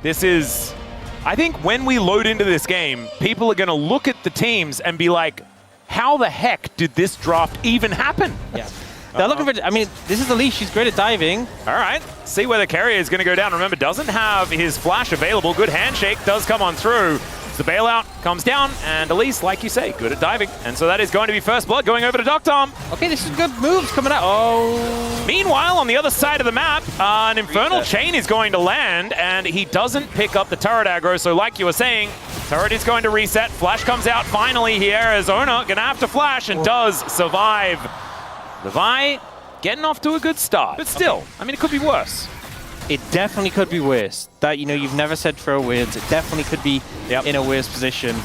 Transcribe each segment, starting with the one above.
This is... I think when we load into this game, people are going to look at the teams and be like, how the heck did this draft even happen? Yeah. They're looking for... I mean, this is the leash. She's great at diving. All right. See where the carrier is going to go down. Remember, doesn't have his flash available. Good handshake does come on through. The bailout comes down, and Elise, like you say, good at diving. And so that is going to be first blood going over to Doctom. Okay, this is good moves coming out. Oh. Meanwhile, on the other side of the map, an Infernal Chain is going to land, and he doesn't pick up the turret aggro. So like you were saying, turret is going to reset. Flash comes out finally here as Ona going to have to flash and does survive. Levi getting off to a good start, but still, I mean, it could be worse. It definitely could be worse. That, you know, you've never said throw wins. It definitely could be in a worse position.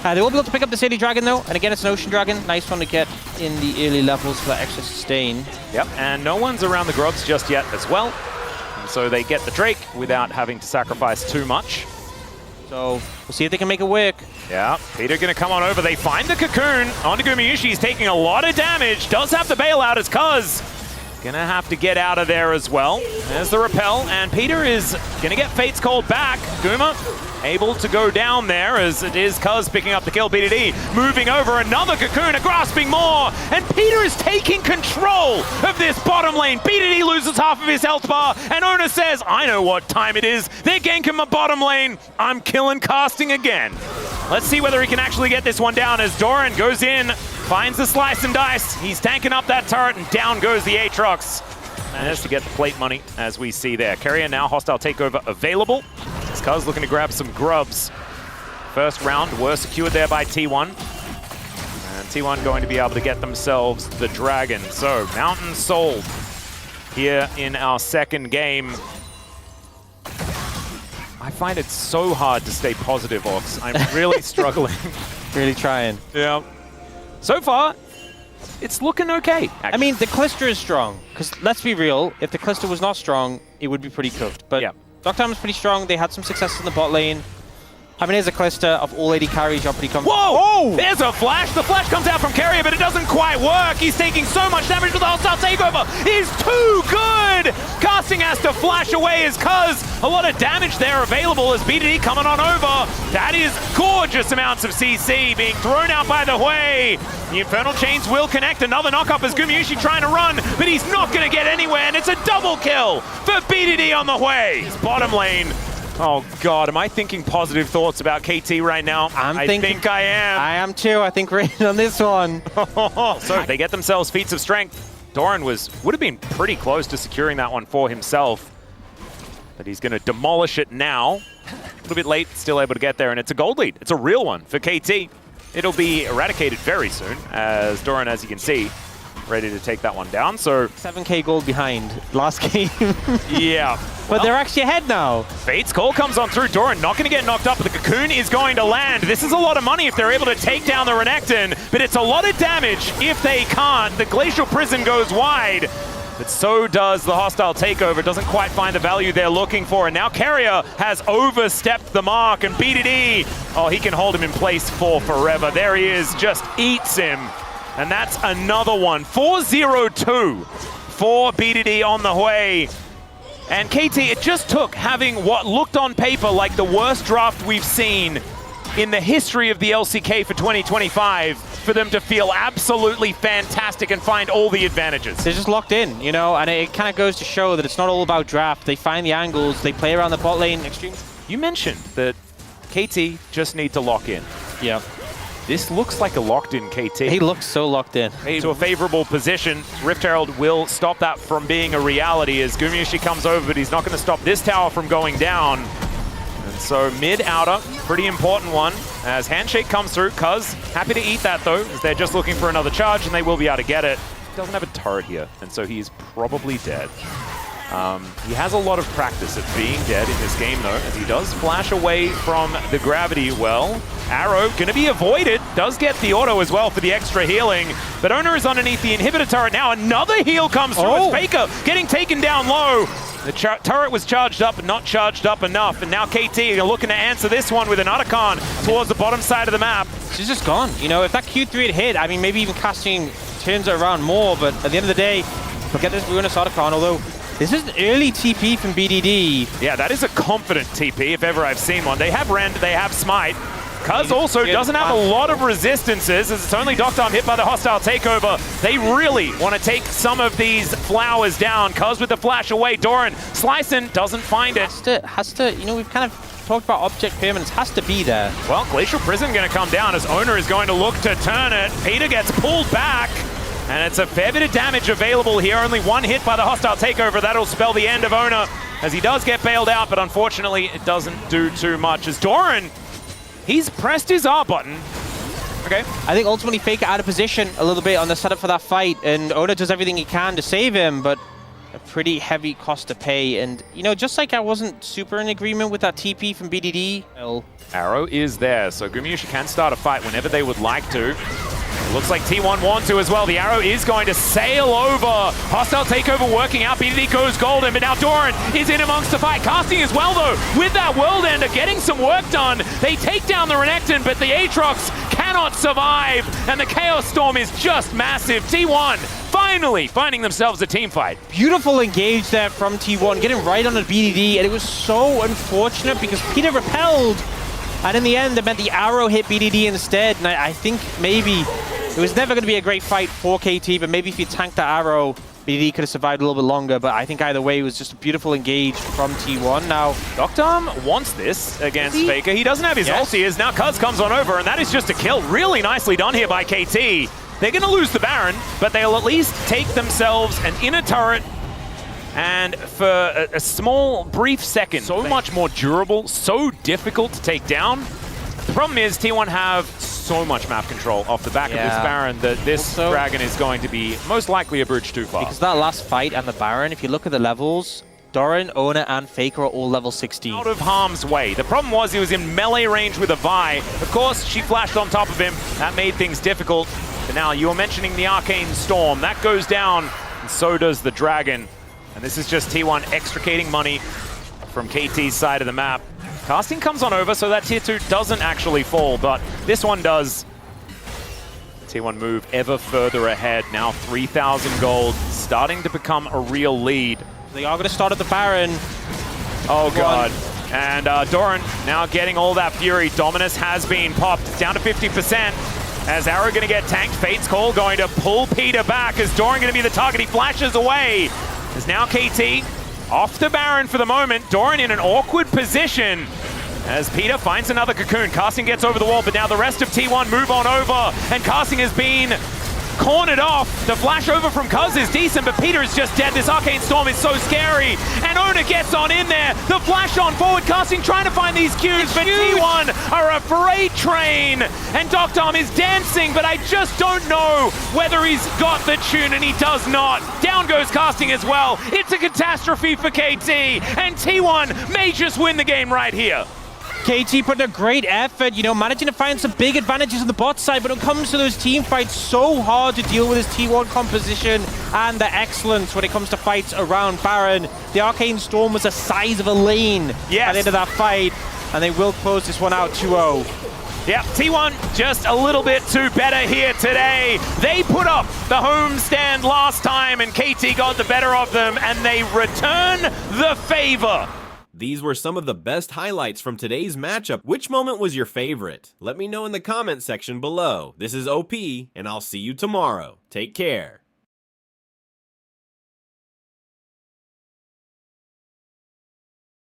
They will be able to pick up the City Dragon, though. And again, it's an Ocean Dragon. Nice one to get in the early levels for that extra sustain. Yep, and no one's around the grubs just yet as well. And so they get the Drake without having to sacrifice too much. So we'll see if they can make it work. Yeah, Peter going to come on over. They find the Cocoon. Onto Gumayushi. He's taking a lot of damage. Does have the bailout as Cuz gonna have to get out of there as well. There's the repel, and Peter is gonna get Fate's Cold back. Guma able to go down there as it is Cuz picking up the kill. BDD moving over another Cocoon, grasping more, and Peter is taking control of this bottom lane. BDD loses half of his health bar, and Ona says, I know what time it is. They're ganking my bottom lane. I'm killing casting again. Let's see whether he can actually get this one down as Doran goes in, finds the slice and dice. He's tanking up that turret, and down goes the Aatrox. Managed to get the plate money, as we see there. Carrier now, hostile takeover available. Cuz looking to grab some grubs. First round were secured there by T1. And T1 going to be able to get themselves the Dragon. So, Mountain sold here in our second game. I find it so hard to stay positive, Ox. I'm really struggling. Really trying. Yeah. So far, it's looking okay, actually. I mean, the Callisto is strong. Because let's be real, if the Callisto was not strong, it would be pretty cooked. But yeah. Doctom is pretty strong. They had some success in the bot lane. I mean, here's a Callisto of all AD carries. He comes. Whoa! Oh! There's a flash. The flash comes out from Carrier, but it doesn't quite work. He's taking so much damage with the hostile takeover. He's too good! Casting has to flash away as Cuz. A lot of damage there available as BDD coming on over. That is gorgeous amounts of CC being thrown out by the Hui. The Infernal Chains will connect. Another knock-up as Gumayushi trying to run, but he's not going to get anywhere, and it's a double kill for BDD on the Hui. His bottom lane. Oh God, am I thinking positive thoughts about KT right now? I think I am. I am too. I think we're in on this one. So they get themselves feats of strength. Doran would have been pretty close to securing that one for himself. But he's going to demolish it now. A little bit late, still able to get there, and it's a gold lead. It's a real one for KT. It'll be eradicated very soon, as Doran, as you can see, ready to take that one down. So 7k gold behind last game. Yeah. But they're actually ahead now. Fate's Call comes on through. Doran not going to get knocked up, but the Cocoon is going to land. This is a lot of money if they're able to take down the Renekton, but it's a lot of damage if they can't. The Glacial Prison goes wide, but so does the hostile takeover. Doesn't quite find the value they're looking for, and now Carrier has overstepped the mark, and BDD, oh, he can hold him in place for forever. There he is, just eats him. And that's another one. 4-0-2 for BDD on the Hui. And KT, it just took having what looked on paper like the worst draft we've seen in the history of the LCK for 2025 for them to feel absolutely fantastic and find all the advantages. They're just locked in, you know, and it kind of goes to show that it's not all about draft. They find the angles, they play around the bot lane extreme. You mentioned that KT just need to lock in. Yeah. This looks like a locked-in KT. He looks so locked in. To a favorable position. Rift Herald will stop that from being a reality as Gumayushi comes over, but he's not going to stop this tower from going down. And so mid-outer, pretty important one, as Handshake comes through. Cuz happy to eat that, though, as they're just looking for another charge, and they will be able to get it. He doesn't have a turret here, and so he is probably dead. He has a lot of practice at being dead in this game, though, as he does flash away from the gravity well. Arrow going to be avoided, does get the auto as well for the extra healing, but Ona is underneath the inhibitor turret now. Another heal comes through as Faker getting taken down low. The turret was charged up, but not charged up enough, and now KT are looking to answer this one with an Otacon towards the bottom side of the map. She's just gone. You know, if that Q3 had hit, I mean, maybe even casting turns it around more, but at the end of the day, forget this Ruinous Otacon, although This is an early TP from BDD. Yeah, that is a confident TP if ever I've seen one. They have Rend, they have Smite. Cuz also doesn't have a lot of resistances, as it's only Doctom hit by the hostile takeover. They really want to take some of these flowers down. Cuz with the flash away, Doran slicing, doesn't find it. Has to, you know, we've kind of talked about object permanence, has to be there. Well, Glacial Prison going to come down as Owner is going to look to turn it. Peter gets pulled back, and it's a fair bit of damage available here. Only one hit by the hostile takeover. That'll spell the end of Owner, as he does get bailed out, but unfortunately it doesn't do too much. As Doran, he's pressed his R button. Okay. I think ultimately Faker out of position a little bit on the setup for that fight, and Owner does everything he can to save him, but a pretty heavy cost to pay. And, you know, just like I wasn't super in agreement with that TP from BDD. Arrow is there, so Gumayusi can start a fight whenever they would like to. It looks like T1 want to as well. The Arrow is going to sail over. Hostile takeover working out. BDD goes golden, but now Doran is in amongst the fight. Casting as well, though, with that World Ender, getting some work done. They take down the Renekton, but the Aatrox cannot survive, and the Chaos Storm is just massive. T1 finally finding themselves a team fight. Beautiful engage there from T1, getting right on the BDD, and it was so unfortunate because Peter repelled, and in the end it meant the Arrow hit BDD instead. And I think maybe it was never going to be a great fight for KT, but maybe if you tanked the Arrow, BDD could have survived a little bit longer. But I think either way, it was just a beautiful engage from T1. Now, Doctom wants this against Faker. He doesn't have his ulti, as now Cuz comes on over, and that is just a kill. Really nicely done here by KT. They're going to lose the Baron, but they'll at least take themselves an inner turret, and for a small, brief second, so much more durable, so difficult to take down. The problem is T1 have so much map control off the back of this Baron that this Dragon is going to be most likely a bridge too far. Because that last fight and the Baron, if you look at the levels, Doran, Owner, and Faker are all level 16. Out of harm's way. The problem was he was in melee range with a Vi. Of course, she flashed on top of him. That made things difficult. But now, you were mentioning the Arcane Storm. That goes down, and so does the Dragon. And this is just T1 extricating money from KT's side of the map. Casting comes on over, so that tier 2 doesn't actually fall, but this one does. T1 move ever further ahead. Now 3,000 gold, starting to become a real lead. They are going to start at the Baron. Oh god. And Doran now getting all that fury. Dominus has been popped. It's down to 50%. As Arrow going to get tanked. Fate's Call going to pull Peter back. As Doran going to be the target. He flashes away. There's now KT off the Baron for the moment. Doran in an awkward position as Peter finds another cocoon. Casting gets over the wall, but now the rest of T1 move on over, and Casting has been cornered off. The flash over from Cuz is decent, but Peter is just dead. This Arcane Storm is so scary, and Owner gets on in there. The flash on forward, Casting trying to find these Qs, but T1 are a freight train, and Doctom is dancing, but I just don't know whether he's got the tune, and he does not. Down goes Casting as well. It's a catastrophe for KT, and T1 may just win the game right here. KT putting a great effort, you know, managing to find some big advantages on the bot side, but when it comes to those team fights, so hard to deal with his T1 composition and the excellence when it comes to fights around Baron. The Arcane Storm was the size of a lane at the end of that fight, and they will close this one out 2-0. Yeah, T1 just a little bit too better here today. They put up the homestand last time, and KT got the better of them, and they return the favor. These were some of the best highlights from today's matchup. Which moment was your favorite? Let me know in the comment section below. This is OP, and I'll see you tomorrow. Take care.